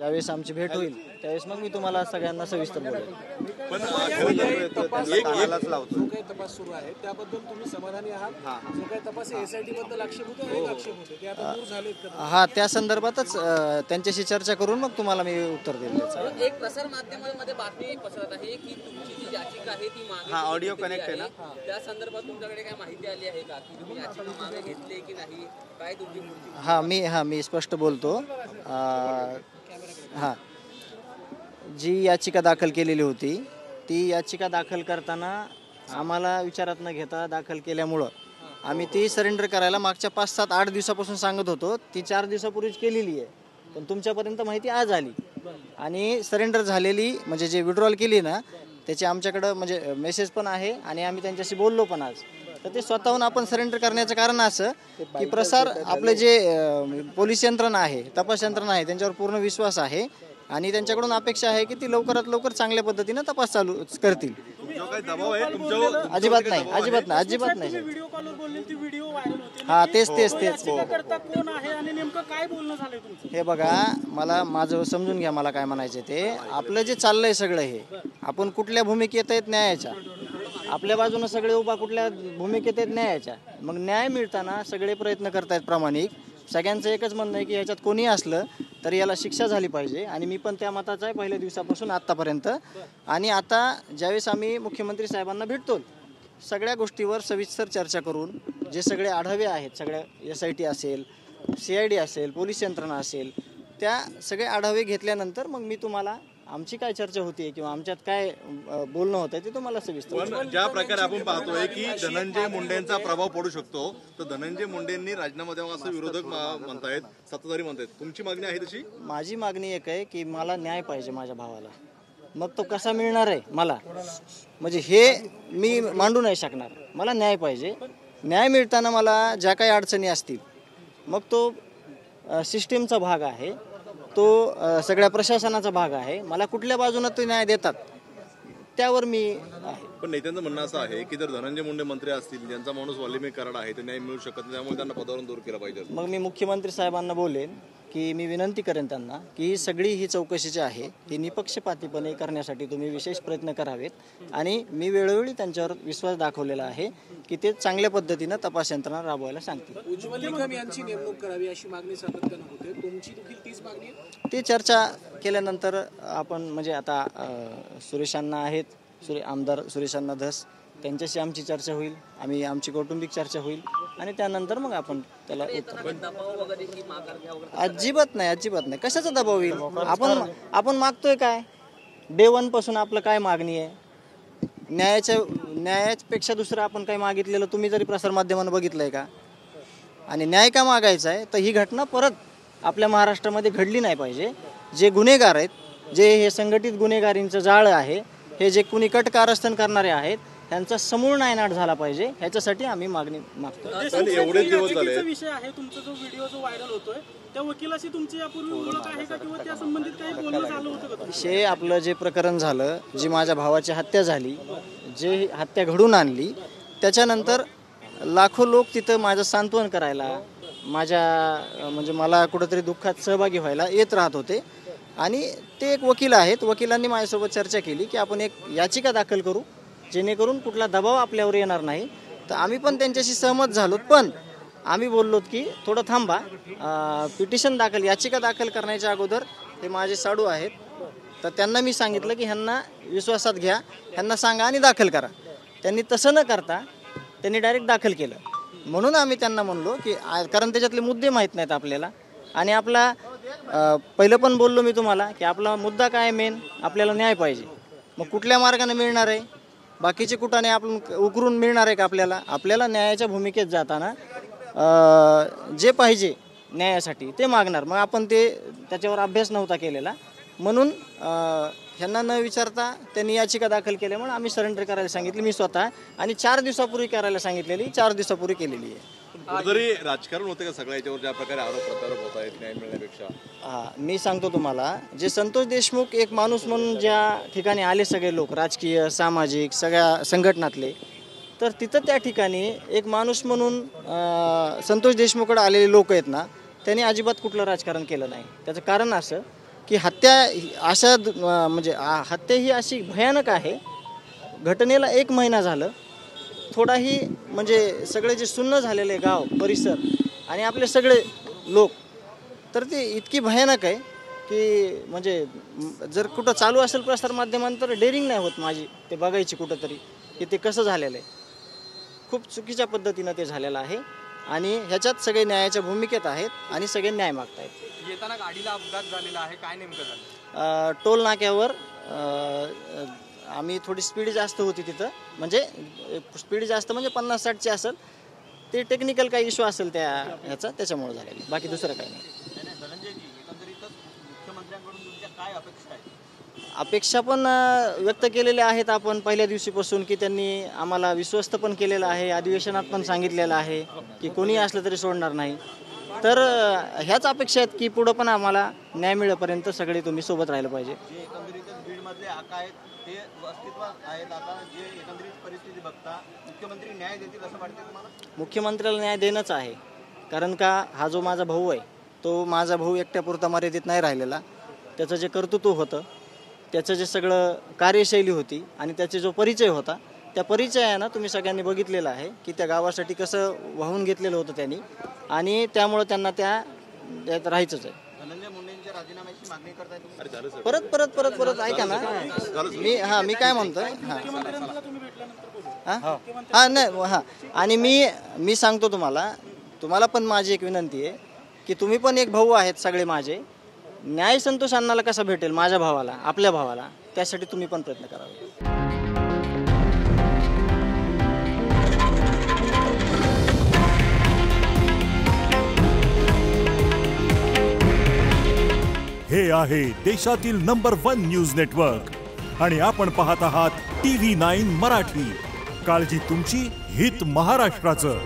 ज्यावेळेस आमची भेट होईल त्यावेळेस मग मी तुम्हाला सगळ्यांना सविस्तर बोलेन. पण जो काही तपास सुरू आहे त्याबद्दल तुम्ही समाधानी आहात? जो काही तपास SIT बद्दल आक्षेप होते, अनेक आक्षेप होते, ते आता दूर झालेत का? हा, त्या संदर्भातच त्यांच्याशी चर्चा करून मग तुम्हाला मी उत्तर देईल त्याचं. एक प्रसार माध्यमांमध्ये बातमी पसरत आहे की तुमची जी याचिका आहे ती मागे ऑडिओ कनेक्ट आहे ना, त्या संदर्भात तुमच्याकडे काय माहिती आली आहे का की तुम्ही याचिका मागे घेतली की नाही, काय तुमची पुढची? मी स्पष्ट बोलतो. जी याचिका दाखल केलेली होती ती याचिका दाखल करताना आम्हाला विचारात न घेता दाखल केल्यामुळं आम्ही ती सरेंडर करायला मागच्या 5, 7, 8 दिवसापासून सांगत होतो. ती 4 दिवसापूर्वीच केलेली आहे, पण तुमच्यापर्यंत माहिती आज आली. आणि सरेंडर झालेली म्हणजे जे विड्रॉल केली ना त्याचे आमच्याकडं म्हणजे मेसेज पण आहे आणि आम्ही त्यांच्याशी बोललो पण आज. तर ते स्वतःहून आपण सरेंडर करण्याचं कारण असं की प्रसार आपले जे पोलीस यंत्रणा आहे, तपास यंत्रणा आहे, त्यांच्यावर पूर्ण विश्वास आहे आणि त्यांच्याकडून अपेक्षा आहे की ती लवकरात लवकर चांगल्या पद्धतीने तपास चालू करतील. अजिबात नाही. हा, तेच हे बघा, मला माझं समजून घ्या, मला काय म्हणायचं ते. आपलं जे चाललंय सगळं हे आपण कुठल्या भूमिकेत आहेत न्यायाच्या, आपल्या बाजूनं सगळे उभा कुठल्या भूमिकेत आहेत न्यायाच्या. मग न्याय मिळताना सगळे प्रयत्न करतायत प्रामाणिक. सगळ्यांचं एकच म्हणणं आहे की ह्याच्यात कोणी असलं तर याला शिक्षा झाली पाहिजे आणि मी पण त्या मताचा आहे पहिल्या दिवसापासून आत्तापर्यंत. आणि आता ज्यावेळेस आम्ही मुख्यमंत्री साहेबांना भेटतो सगळ्या गोष्टीवर सविस्तर चर्चा करून जे सगळे आढावे आहेत, सगळ्या SIT असेल, CID असेल, पोलीस यंत्रणा असेल, त्या सगळे आढावे घेतल्यानंतर मग मी तुम्हाला आमची काय चर्चा होती किंवा आमच्यात काय बोलणं होतं ते तुम्हाला सविस्तर. पण ज्या प्रकारे आपण पाहतोय की धनंजय मुंडेंचा प्रभाव पडू शकतो, तर धनंजय मुंडेंनी राजीनामा द्यावा असं विरोधक म्हणतायत, सत्ताधारी म्हणतायत. तुमची मागणी आहे तशी? माझी मागणी एक आहे की मला न्याय पाहिजे माझ्या भावाला. मग तो कसा मिळणार आहे मला, म्हणजे हे मी मांडू नाही शकणार. मला न्याय पाहिजे. न्याय मिळताना मला ज्या काही अडचणी असतील मग तो सिस्टीमचा भाग आहे, तो सगळ्या प्रशासनाचा भाग आहे. मला कुठल्या बाजूने ते न्याय देतात त्यावर मी आहे. पण नेत्यांचं म्हणणं असं आहे की जर धनंजय मुंडे मंत्री असतील, ज्यांचा माणूस वाल्मिक कराड आहे, ते न्याय मिळू शकत नाही, त्यामुळे त्यांना पदावरून दूर केलं पाहिजे. मग मी मुख्यमंत्री साहेबांना बोलेन की मी विनंती करेन त्यांना की सगळी ही चौकशी जी आहे ती निपक्षपातीपणे करण्यासाठी तुम्ही विशेष प्रयत्न करावेत. आणि मी वेळोवेळी त्यांच्यावर विश्वास दाखवलेला आहे की ते चांगल्या पद्धतीनं तपास यंत्रणा राबवायला सांगतील. उज्ज्वल निकम यांची नेमणूक करावी अशी मागणी सातत्यानं होते. तुमची देखील तीच मागणी आहे? ती चर्चा केल्यानंतर आपण म्हणजे आता सुरेशांना आहेत, आमदार सुरेशांना धस, त्यांच्याशी आमची चर्चा होईल, आमची कौटुंबिक चर्चा होईल आणि त्यानंतर मग आपण त्याला अजिबात नाही. कशाचा दबाव येईल? आपण मागतोय काय? डे 1 पासून आपलं काय मागणी आहे? न्यायापेक्षा दुसरं आपण काय मागितलेलं तुम्ही जरी प्रसारमाध्यमानं बघितलंय का? आणि न्याय का मागायचा आहे तर ही घटना परत आपल्या महाराष्ट्रामध्ये घडली नाही पाहिजे. जे गुन्हेगार आहेत, जे हे संघटित गुन्हेगारींचं जाळं आहे, हे जे कुणी कटकारस्थान करणारे आहेत, त्यांचा समूळ नायनाट झाला पाहिजे. ह्याच्यासाठी आम्ही मागणी मागतो. एवढे दिवस झाले विषय आहे तुमचा जो व्हिडिओ जो व्हायरल होतोय त्या वकिलाशी तुमची यापूर्वी ओळख आहे का किंवा त्या संबंधित काही बोलणं झालं होतं का? विषय आपलं जे प्रकरण झालं, जी माझ्या भावाची हत्या झाली, जे हत्या घडून आणली, त्याच्यानंतर लाखो लोक तिथं माझं सांत्वन करायला, माझ्या म्हणजे मला कुठंतरी दुःखात सहभागी व्हायला येत राहत होते. आणि ते एक वकील आहेत, वकिलांनी माझ्यासोबत चर्चा केली की आपण एक याचिका दाखल करू जेणेकरून कुठला दबाव आपल्यावर येणार नाही. तर आम्ही पण त्यांच्याशी सहमत झालो. पण आम्ही बोललो की थोडं थांबा, याचिका दाखल करण्याच्या अगोदर हे माझे साडू आहेत, तर त्यांना मी सांगितलं की ह्यांना विश्वासात घ्या, ह्यांना सांगा आणि दाखल करा. त्यांनी तसं न करता त्यांनी डायरेक्ट दाखल केलं. म्हणून आम्ही त्यांना म्हणलो की कारण त्याच्यातले मुद्दे माहीत नाहीत आपल्याला. आणि आपला पहिलं पण बोललो मी तुम्हाला की आपला मुद्दा काय मेन, आपल्याला न्याय पाहिजे. मग कुठल्या मार्गाने मिळणार आहे? बाकीचे कुठाने आपण उकरून मिळणार आहे का आपल्याला न्यायाच्या भूमिकेत जाताना जे पाहिजे न्यायासाठी ते मागणार. मग आपण त्याच्यावर अभ्यास नव्हता केलेला, म्हणून ह्यांना न विचारता त्यांनी याचिका दाखल केल्यामुळे आम्ही सरेंडर करायला सांगितली मी स्वतः. आणि 4 दिवसापूर्वी करायला सांगितलेली, 4 दिवसापूर्वी केलेली आहे. जरी राजकारण होते का सगळ्या याच्यावर ज्या प्रकारे आरोप प्रत्यारोप होत आहेत न्याय मिळण्यापेक्षा? मी सांगतो तुम्हाला, जे संतोष देशमुख एक माणूस म्हणून ज्या ठिकाणी आले सगळे लोक, राजकीय, सामाजिक, सगळ्या संघटनातले, तर तिथं त्या ठिकाणी एक माणूस म्हणून संतोष देशमुखकडे आलेले लोक आहेत ना, त्यांनी अजिबात कुठलं राजकारण केलं नाही. त्याचं कारण असं की हत्या अशा म्हणजे हत्या ही अशी भयानक आहे. घटनेला 1 महिना झालं, थोडाही म्हणजे सगळे जे सुन्न झालेले गाव परिसर आणि आपले सगळे लोक, तर ते इतकी भयानक आहे की म्हणजे जर कुठं चालू असेल प्रसारमाध्यमांतर डेअरिंग नाही होत माझी ते बघायची कुठंतरी की ते कसं झालेलं आहे. खूप चुकीच्या पद्धतीनं ते झालेलं आहे आणि ह्याच्यात सगळे न्यायाच्या भूमिकेत आहेत आणि सगळे न्याय मागत आहेत. येताना गाडीला अपघात झालेला आहे, काय नेमकं झालं? टोल नाक्यावर आम्ही थोडी स्पीड जास्त होती तिथं, म्हणजे स्पीड जास्त म्हणजे 50-60ची असेल, ते टेक्निकल काही इश्यू असेल त्या ह्याचा, त्याच्यामुळे झालेलं, बाकी दुसरं काही नाही. अपेक्षा पण व्यक्त केलेल्या आहेत आपण पहिल्या दिवशीपासून की त्यांनी आम्हाला विश्वस्त पण केलेलं आहे, अधिवेशनात पण सांगितलेलं आहे की कोणी असलं तरी सोडणार नाही. तर ह्याच अपेक्षा आहेत की पुढं पण आम्हाला न्याय मिळेपर्यंत सगळे तुम्ही सोबत राहिलं पाहिजे. जे एकंदरीतच बीडमधले आका आहेत ते अस्तित्वात आहेत, आता जे एकंदरीत परिस्थिती बघता मुख्यमंत्री न्याय देतील असं वाटतं तुम्हाला? मुख्यमंत्र्याला न्याय देणंच आहे, कारण का हा जो माझा भाऊ आहे तो माझा भाऊ एकट्यापुरता मर्यादित नाही राहिलेला. त्याचं जे कर्तृत्व होतं, त्याचं जे सगळं कार्यशैली होती आणि त्याचे जो परिचय होता, त्या परिचयानं तुम्ही सगळ्यांनी बघितलेलं आहे की त्या गावासाठी कसं वाहून घेतलेलं होतं त्यांनी, आणि त्यामुळं त्यांना त्यात राहायचंच आहे. धनंजय मुंडेंच्या राजीनाम्याची मागणी करताय तुम्ही? परत ऐका ना, मी काय म्हणतोय, नाही आणि मी सांगतो तुम्हाला पण माझी एक विनंती आहे की तुम्ही पण एक भाऊ आहेत सगळे माझे. न्याय संतोष अण्णाला कसा भेटेल माझ्या भावाला, आपल्या भावाला, त्यासाठी तुम्ही पण प्रयत्न करावे. हे आहे देशातील नंबर 1 न्यूज नेटवर्क आणि आपण पाहत आहात TV9 मराठी. काळजी तुमची, हित महाराष्ट्राचं.